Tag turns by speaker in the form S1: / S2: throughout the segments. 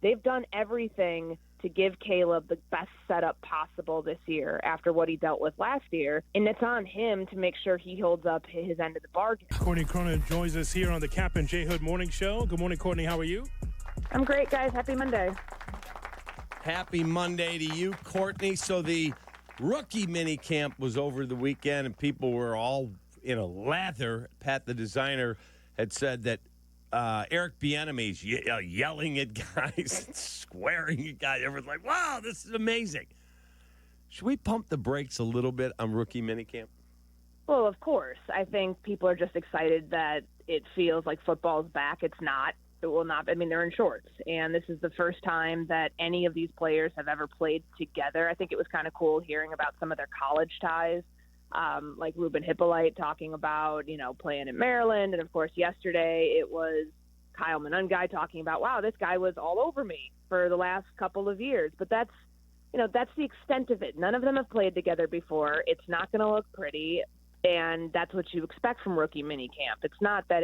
S1: they've done everything to give Caleb the best setup possible this year after what he dealt with last year, and it's on him to make sure he holds up his end of the bargain.
S2: Courtney Cronin joins us here on the Kap J Morning Show. Good morning, Courtney. How are you?
S1: I'm great, guys. Happy Monday.
S3: Happy Monday to you, Courtney. So the rookie mini camp was over the weekend, and people were all in a lather. Pat, the designer, had said that Eric Bieniemy's yelling at guys and swearing at guys. Everyone's like, wow, this is amazing. Should we pump the brakes a little bit on rookie minicamp?
S1: Well, of course. I think people are just excited that it feels like football's back. It's not. It will not. I mean, they're in shorts. And this is the first time that any of these players have ever played together. I think it was kind of cool hearing about some of their college ties. Like Ruben Hippolyte talking about, playing in Maryland. And, of course, yesterday it was Kyle Monangai talking about, wow, this guy was all over me for the last couple of years. But that's the extent of it. None of them have played together before. It's not going to look pretty, and that's what you expect from rookie minicamp. It's not that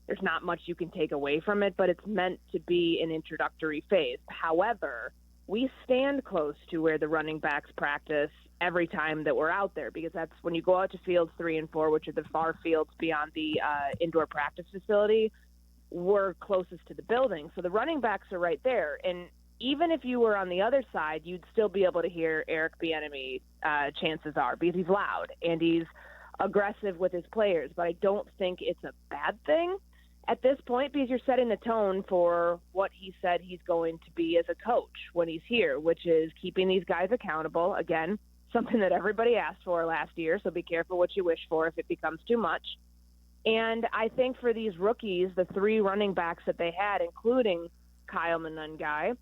S1: there's not much you can take away from it, but it's meant to be an introductory phase. However, we stand close to where the running backs practice every time that we're out there, because that's when you go out to fields 3 and 4, which are the far fields beyond the indoor practice facility, we're closest to the building. So the running backs are right there. And even if you were on the other side, you'd still be able to hear Eric Bieniemy, chances are, because he's loud and he's aggressive with his players. But I don't think it's a bad thing at this point, because you're setting the tone for what he said he's going to be as a coach when he's here, which is keeping these guys accountable. Again, something that everybody asked for last year, so be careful what you wish for if it becomes too much. And I think for these rookies, the 3 running backs that they had, including Kyle Monangai,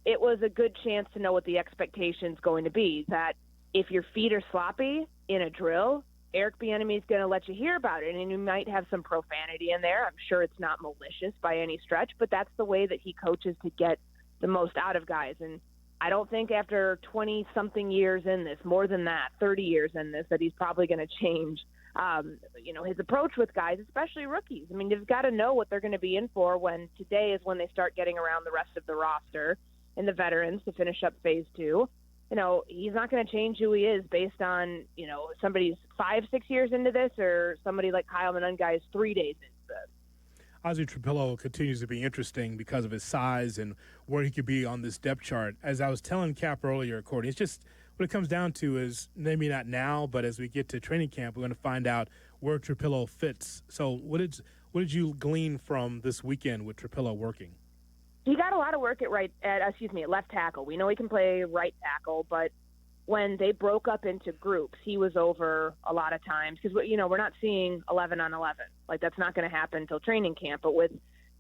S1: it was a good chance to know what the expectation is going to be, that if your feet are sloppy in a drill, Eric Bieniemy is going to let you hear about it, and you might have some profanity in there. I'm sure it's not malicious by any stretch, but that's the way that he coaches to get the most out of guys. And I don't think after 20-something years in this, more than that, 30 years in this, that he's probably going to change, his approach with guys, especially rookies. I mean, you've got to know what they're going to be in for when today is when they start getting around the rest of the roster and the veterans to finish up phase 2. He's not going to change who he is based on, somebody's 5-6 years into this or somebody like Kyle Monangai is 3 days into this.
S2: Ozzie Trapillo continues to be interesting because of his size and where he could be on this depth chart. As I was telling Cap earlier, Courtney, it's just what it comes down to is maybe not now, but as we get to training camp, we're going to find out where Trapillo fits. So what did you glean from this weekend with Trapillo working?
S1: He got a lot of work at left tackle. We know he can play right tackle, but when they broke up into groups, he was over a lot of times because, we're not seeing 11 on 11. Like, that's not going to happen until training camp. But with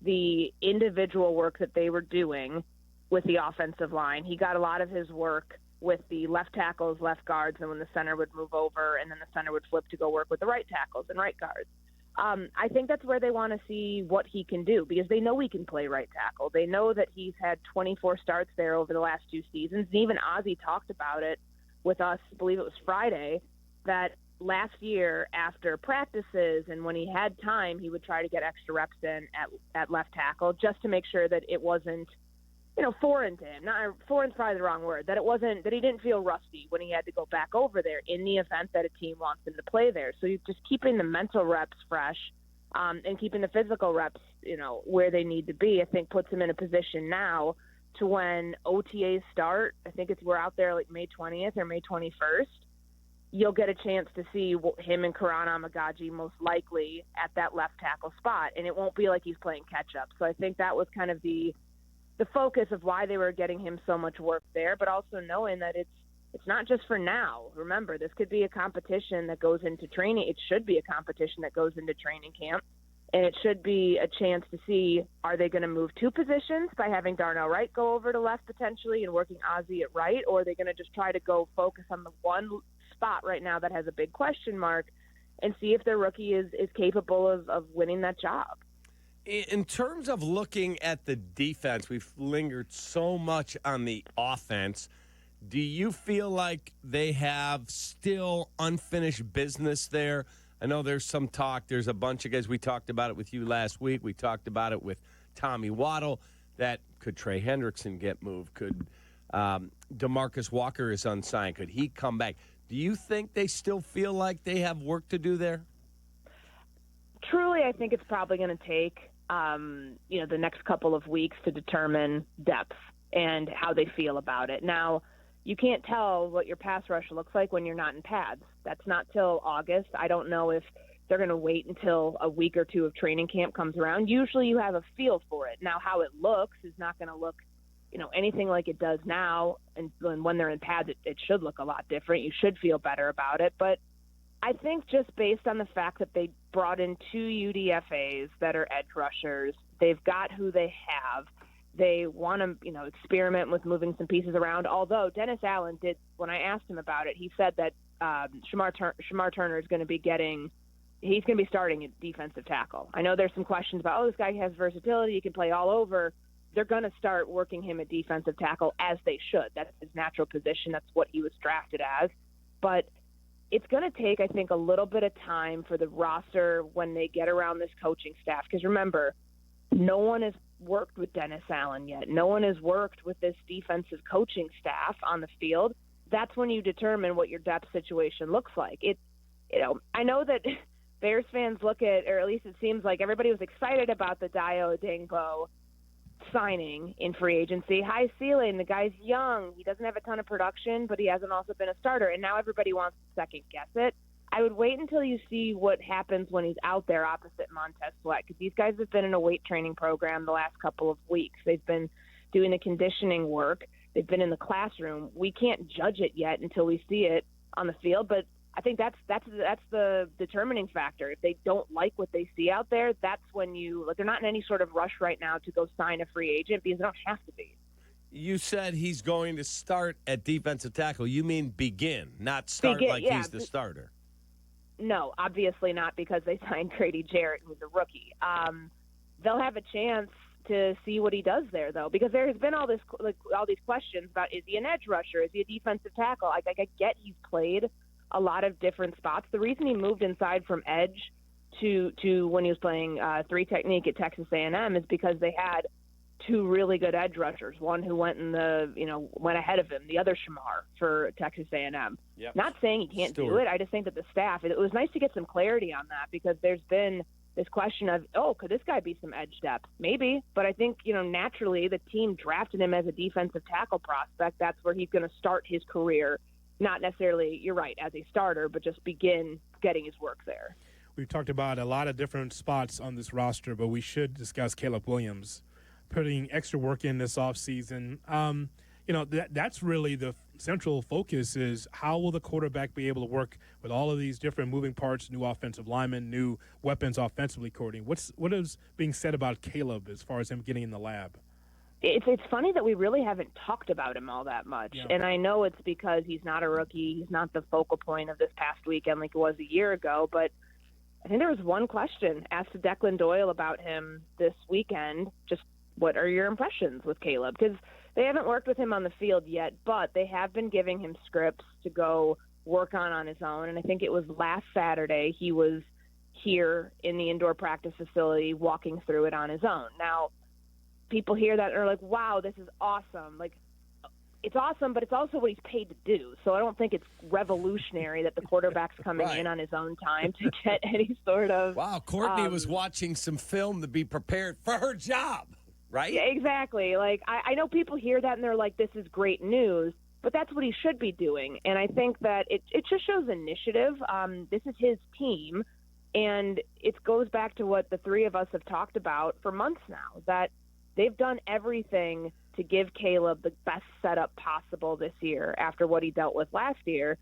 S1: the individual work that they were doing with the offensive line, he got a lot of his work with the left tackles, left guards, and when the center would move over and then the center would flip to go work with the right tackles and right guards. I think that's where they want to see what he can do because they know he can play right tackle. They know that he's had 24 starts there over the last 2 seasons. And even Ozzie talked about it with us, I believe it was Friday, that last year after practices and when he had time, he would try to get extra reps in at left tackle just to make sure that it wasn't, foreign to him. Not foreign's probably the wrong word. That he didn't feel rusty when he had to go back over there in the event that a team wants him to play there. So you're just keeping the mental reps fresh and keeping the physical reps, where they need to be. I think puts him in a position now to when OTAs start. I think we're out there like May 20th or May 21st. You'll get a chance to see him and Karan Amagaji most likely at that left tackle spot, and it won't be like he's playing catch up. So I think that was kind of the focus of why they were getting him so much work there, but also knowing that it's not just for now. Remember, this could be a competition that goes into training. It should be a competition that goes into training camp, and it should be a chance to see, are they going to move 2 positions by having Darnell Wright go over to left potentially and working Ozzie at right, or are they going to just try to go focus on the one spot right now that has a big question mark and see if their rookie is capable of winning that job?
S3: In terms of looking at the defense, we've lingered so much on the offense. Do you feel like they have still unfinished business there? I know there's some talk. There's a bunch of guys. We talked about it with you last week. We talked about it with Tommy Waddle. that could Trey Hendrickson get moved? Could DeMarcus Walker is unsigned? Could he come back? Do you think they still feel like they have work to do there?
S1: Truly, I think it's probably going to take, the next couple of weeks to determine depth and how they feel about it. Now, you can't tell what your pass rush looks like when you're not in pads. That's not till August. I don't know if they're going to wait until a week or two of training camp comes around. Usually you have a feel for it. Now, how it looks is not going to look, anything like it does now. And when they're in pads, it should look a lot different. You should feel better about it. But I think just based on the fact that they brought in 2 UDFAs that are edge rushers, they've got who they have. They want to, experiment with moving some pieces around. Although Dennis Allen did, when I asked him about it, he said that Shamar Turner is going to be he's going to be starting at defensive tackle. I know there's some questions about, this guy has versatility, he can play all over. They're going to start working him at defensive tackle, as they should. That's his natural position. That's what he was drafted as. But it's going to take, I think, a little bit of time for the roster when they get around this coaching staff. Because remember, no one has worked with Dennis Allen yet. No one has worked with this defensive coaching staff on the field. That's when you determine what your depth situation looks like. I know that Bears fans look at, or at least it seems like everybody was excited about the Dio Dingbo signing in free agency. High ceiling, the guy's young. He doesn't have a ton of production, but he hasn't also been a starter, and now everybody wants to second guess it. I would wait until you see what happens when he's out there opposite Montez Sweat, because these guys have been in a weight training program the last couple of weeks. They've been doing the conditioning work. They've been in the classroom. We can't judge it yet until we see it on the field, but I think that's the determining factor. If they don't like what they see out there, that's when they're not in any sort of rush right now to go sign a free agent, because they don't have to be.
S3: You said he's going to start at defensive tackle. You mean begin, not start he's the starter.
S1: No, obviously not, because they signed Grady Jarrett, who's a rookie. They'll have a chance to see what he does there, though, because there has been all these questions about, is he an edge rusher? Is he a defensive tackle? I get he's played a lot of different spots. The reason he moved inside from edge to when he was playing 3 technique at Texas A&M is because they had 2 really good edge rushers. One who went went ahead of him, the other Shamar for Texas A&M.
S3: Yep.
S1: Not saying he can't do it. I just think that the staff, it was nice to get some clarity on that, because there's been this question of, could this guy be some edge depth? Maybe, but I think, naturally the team drafted him as a defensive tackle prospect. That's where he's going to start his career. Not necessarily, you're right, as a starter, but just begin getting his work there.
S2: We've talked about a lot of different spots on this roster, but we should discuss Caleb Williams putting extra work in this offseason. That's really the central focus, is how will the quarterback be able to work with all of these different moving parts, new offensive linemen, new weapons offensively, Courtney? What is being said about Caleb as far as him getting in the lab?
S1: It's funny that we really haven't talked about him all that much. Yeah. And I know it's because he's not a rookie. He's not the focal point of this past weekend like it was a year ago. But I think there was one question asked to Declan Doyle about him this weekend. Just what are your impressions with Caleb? Because they haven't worked with him on the field yet, but they have been giving him scripts to go work on his own. And I think it was last Saturday he was here in the indoor practice facility walking through it on his own. Now, people hear that and are like, wow, this is awesome. Like, it's awesome, but it's also what he's paid to do. So I don't think it's revolutionary that the quarterback's coming in on his own time to get any sort of...
S3: Wow, Courtney was watching some film to be prepared for her job, right?
S1: Yeah, exactly. Like, I know people hear that and they're like, this is great news, but that's what he should be doing. And I think that it just shows initiative. This is his team, and it goes back to what the three of us have talked about for months now, that they've done everything to give Caleb the best setup possible this year after what he dealt with last year,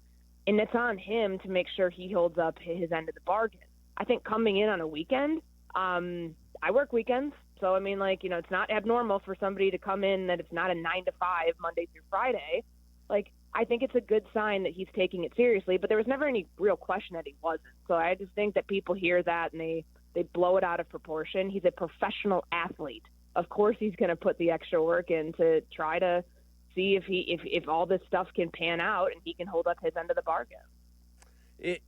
S1: and it's on him to make sure he holds up his end of the bargain. I think coming in on a weekend, I work weekends, so I mean, like, it's not abnormal for somebody to come in that it's not a 9 to 5 Monday through Friday. Like, I think it's a good sign that he's taking it seriously, but there was never any real question that he wasn't. So I just think that people hear that and they blow it out of proportion. He's a professional athlete. Of course he's going to put the extra work in to try to see if all this stuff can pan out and he can hold up his end of the bargain.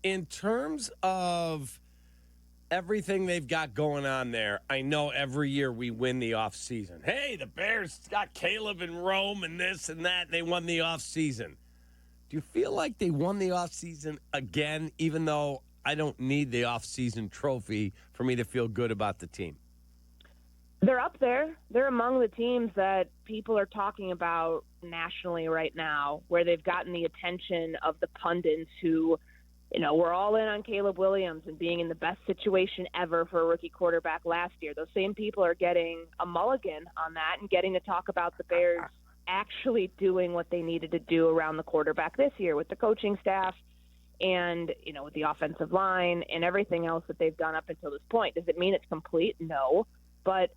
S3: In terms of everything they've got going on there, I know every year we win the offseason. Hey, the Bears got Caleb and Rome and this and that, and they won the offseason. Do you feel like they won the offseason again, even though I don't need the offseason trophy for me to feel good about the team?
S1: They're up there. They're among the teams that people are talking about nationally right now, where they've gotten the attention of the pundits who, we're all in on Caleb Williams and being in the best situation ever for a rookie quarterback last year. Those same people are getting a mulligan on that and getting to talk about the Bears actually doing what they needed to do around the quarterback this year with the coaching staff and, with the offensive line and everything else that they've done up until this point. Does it mean it's complete? No. But,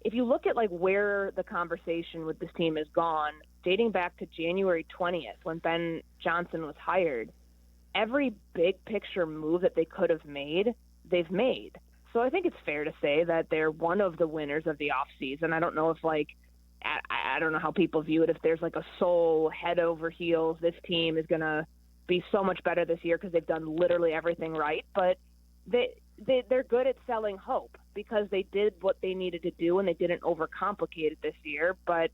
S1: if you look at, where the conversation with this team has gone, dating back to January 20th when Ben Johnson was hired, every big picture move that they could have made, they've made. So I think it's fair to say that they're one of the winners of the offseason. I don't know if, I don't know how people view it, if there's, a sole head over heels, this team is going to be so much better this year because they've done literally everything right. But they're good at selling hope because they did what they needed to do and they didn't overcomplicate it this year. But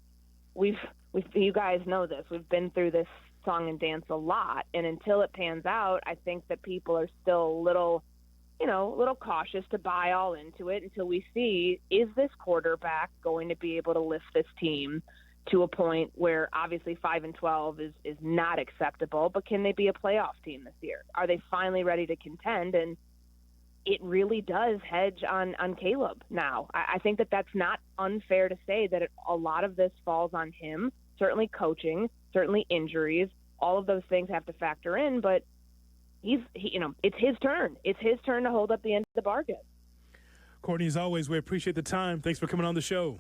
S1: you guys know this. We've been through this song and dance a lot. And until it pans out, I think that people are still a little cautious to buy all into it until we see, is this quarterback going to be able to lift this team to a point where obviously 5-12 is not acceptable, but can they be a playoff team this year? Are they finally ready to contend? And it really does hedge on Caleb now. I think that that's not unfair to say that a lot of this falls on him, certainly coaching, certainly injuries, all of those things have to factor in, but it's his turn. It's his turn to hold up the end of the bargain.
S2: Courtney, as always, we appreciate the time. Thanks for coming on the show.